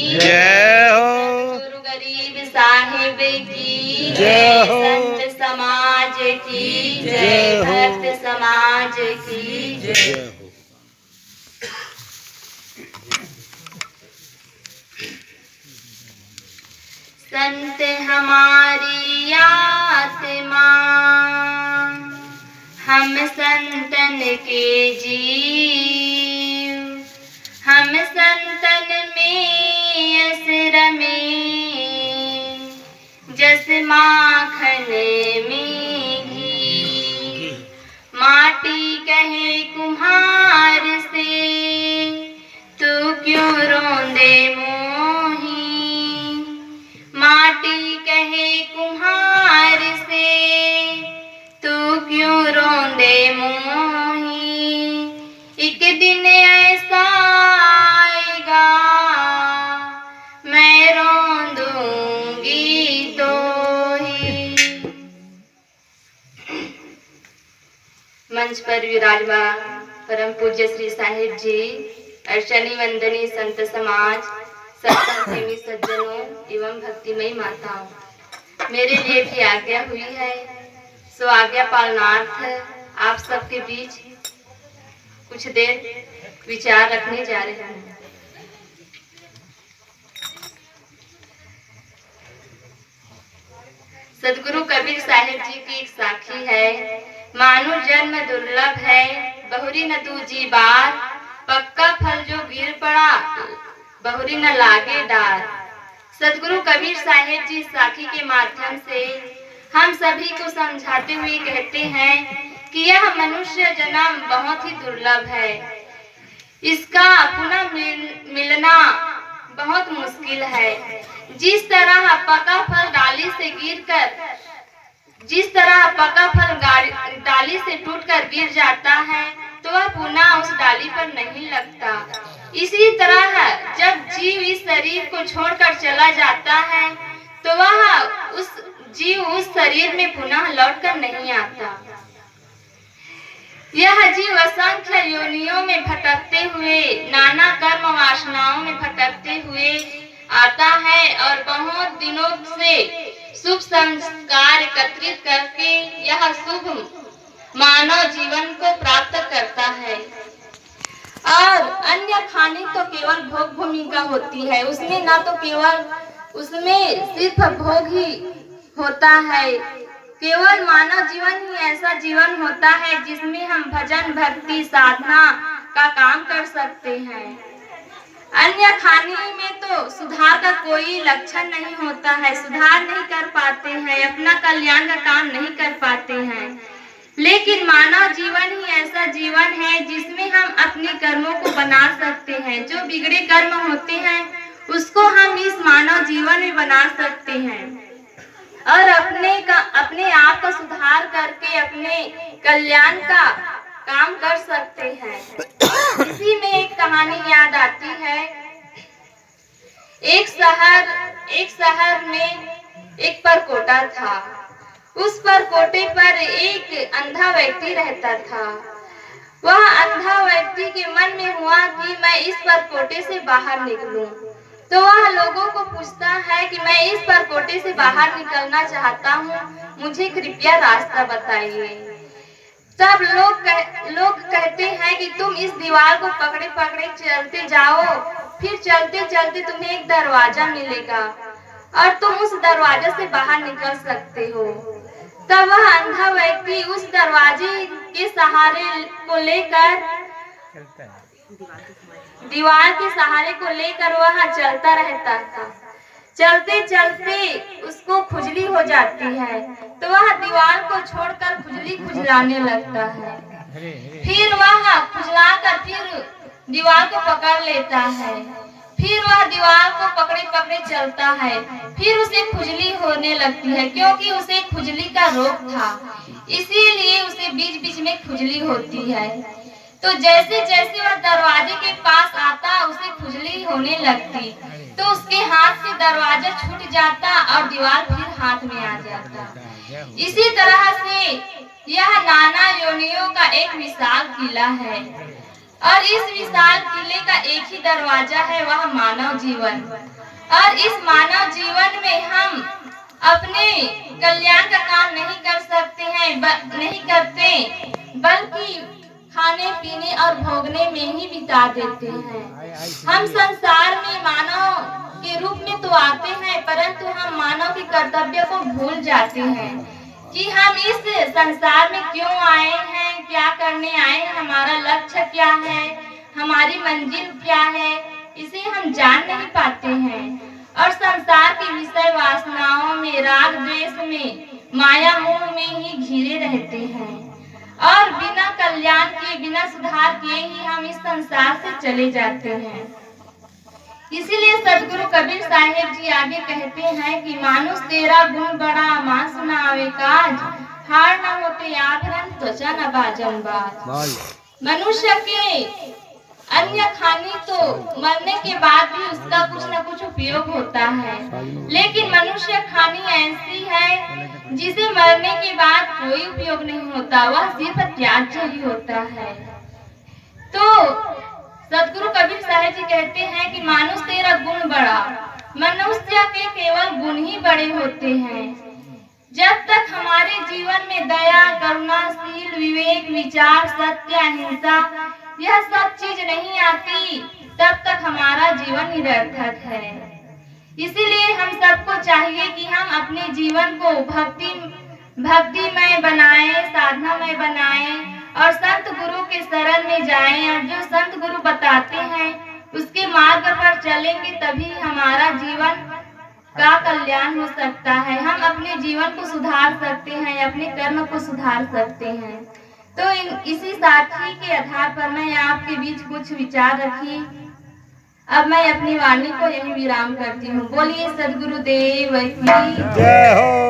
जय हो। गुरु गरीब साहिब की जय हो। संत समाज की जय हो। भक्त समाज की जय हो। संत हमारी आत्मा हम संतन के जीव, हम संतन में असर में जस माखन में घी। माटी कहे कुम्हार से तू क्यों रोंदे मोही, माटी कहे कुम्हार से तू क्यों रोंदे मोही। एक दिन ऐसा आएगा मैं रोंदूंगी तो ही। मंच पर विराजमान परम पूज्य श्री साहिब जी, अर्चनी वंदनी संत समाज, सत्संग प्रेमी सज्जनों एवं भक्तिमयी माताओं, मेरे लिए भी आज्ञा हुई है, सो आज्ञा पालनार्थ आप सबके बीच कुछ देर विचार रखने जा रहे हैं। सदगुरु कबीर साहिब जी की एक साखी है, मानो जन्म दुर्लभ है बहुरी न दूजी बार, पक्का फल जो गिर पड़ा बहुरी न लागे डार। सदगुरु कबीर साहिब जी साखी के माध्यम से हम सभी को समझाते हुए कहते हैं कि यह मनुष्य जन्म बहुत ही दुर्लभ है, इसका पुनः मिलना बहुत मुश्किल है। जिस तरह पका फल डाली से गिरकर, जिस तरह पका फल डाली से टूटकर गिर जाता है तो वह पुनः उस डाली पर नहीं लगता। इसी तरह जब जीव इस शरीर को छोड़कर चला जाता है तो वह उस जीव उस शरीर में पुनः लौटकर नहीं आता। यह जीव असंख्य योनियों में भटकते हुए, नाना कर्म वासनाओं में भटकते हुए आता है और बहुत दिनों से शुभ संस्कार एकत्रित करके यह शुभ मानव जीवन को प्राप्त करता है। और अन्य खाने तो केवल भोग भूमिका होती है, उसमें ना तो केवल उसमें सिर्फ भोग ही होता है। केवल मानव जीवन ही ऐसा जीवन होता है जिसमें हम भजन भक्ति साधना का काम कर सकते हैं। अन्य खाने में तो सुधार का कोई लक्षण नहीं होता है, सुधार नहीं कर पाते हैं, अपना कल्याण का काम नहीं कर पाते हैं। लेकिन मानव जीवन ही ऐसा जीवन है जिसमें हम अपने कर्मों को बना सकते हैं। जो बिगड़े कर्म होते हैं उसको हम इस मानव जीवन में बना सकते हैं और अपने आप का सुधार करके अपने कल्याण का काम कर सकते हैं। इसी में एक कहानी याद आती है। एक शहर में एक परकोटा था। उस परकोटे पर एक अंधा व्यक्ति रहता था। वह अंधा व्यक्ति के मन में हुआ कि मैं इस परकोटे से बाहर निकलूं। तो वह लोगों को पूछता है कि मैं इस परकोटे से बाहर निकलना चाहता हूँ, मुझे कृपया रास्ता बताइए। तब लोग कहते हैं कि तुम इस दीवार को पकड़े पकड़े चलते जाओ, फिर चलते चलते तुम्हें एक दरवाजा मिलेगा और तुम उस दरवाजे से बाहर निकल सकते हो। तब वह अंधा व्यक्ति उस दरवाजे के सहारे को लेकर, दीवार के सहारे को लेकर वह चलता रहता था। चलते चलते उसको खुजली हो जाती है तो वह दीवार को छोड़कर खुजली खुजलाने लगता है। फिर वह खुजलाकर फिर दीवार को पकड़ लेता है। फिर वह दीवार को पकड़े पकड़े चलता है। फिर उसे खुजली होने लगती है, क्योंकि उसे खुजली का रोग था, इसीलिए उसे बीच बीच में खुजली होती है। तो जैसे जैसे वह दरवाजे के पास आता उसे खुजली होने लगती, तो उसके हाथ से दरवाजा छूट जाता और दीवार फिर हाथ में आ जाता। इसी तरह से यह नाना योनियों का एक विशाल किला है। और इस विशाल किले का एक ही दरवाजा है, वह मानव जीवन। और इस मानव जीवन में हम अपने कल्याण का काम नहीं कर सकते हैं, नहीं करते, बल्कि खाने पीने और भोगने में ही बिता देते हैं। हम संसार में मानव के रूप में तो आते हैं, परंतु हम मानव के कर्तव्य को भूल जाते हैं कि हम इस संसार में क्यों आए हैं, क्या करने आए हैं, हमारा लक्ष्य क्या है, हमारी मंजिल क्या है, इसे हम जान नहीं पाते हैं। और संसार की विषय वासनाओं में, राग द्वेष में, माया मोह में ही घिरे रहते हैं और बिना कल्याण के, बिना सुधार किए ही हम इस संसार से चले जाते हैं। इसीलिए सदगुरु कबीर साहिब जी आगे कहते हैं कि मानुष तेरा गुण बड़ा, मां सुनावे काज, हार न होते आभरण, त्वचा न बाजन बाज। मनुष्य के अन्य खाने तो मरने के बाद भी उसका कुछ न कुछ उपयोग होता है, लेकिन मनुष्य खानी ऐसी है जिसे मरने के बाद कोई उपयोग नहीं होता, वह सिर्फ त्याज्य ही होता है। तो सदगुरु कबीर साहिब जी कहते हैं कि मानुष तेरा गुण बड़ा, मनुष्य के केवल गुण ही बड़े होते हैं। जब तक हमारे जीवन में दया, करुणा, शील, विवेक, विचार, सत्य, अहिंसा यह सब चीज नहीं आती, तब तक हमारा जीवन निरर्थक है। इसीलिए हम सबको चाहिए कि हम अपने जीवन को भक्तिमय बनाएं, साधनामय बनाएं और संत गुरु के शरण में जाएं, और जो संत गुरु बताते हैं उसके मार्ग पर चलेंगे, तभी हमारा जीवन का कल्याण हो सकता है। हम अपने जीवन को सुधार सकते हैं, अपने कर्म को सुधार सकते हैं। तो इसी साथी के आधार पर मैं आपके बीच कुछ विचार रखी। अब मैं अपनी वाणी को यही विराम करती हूँ। बोलिए सदगुरुदेव की जय हो।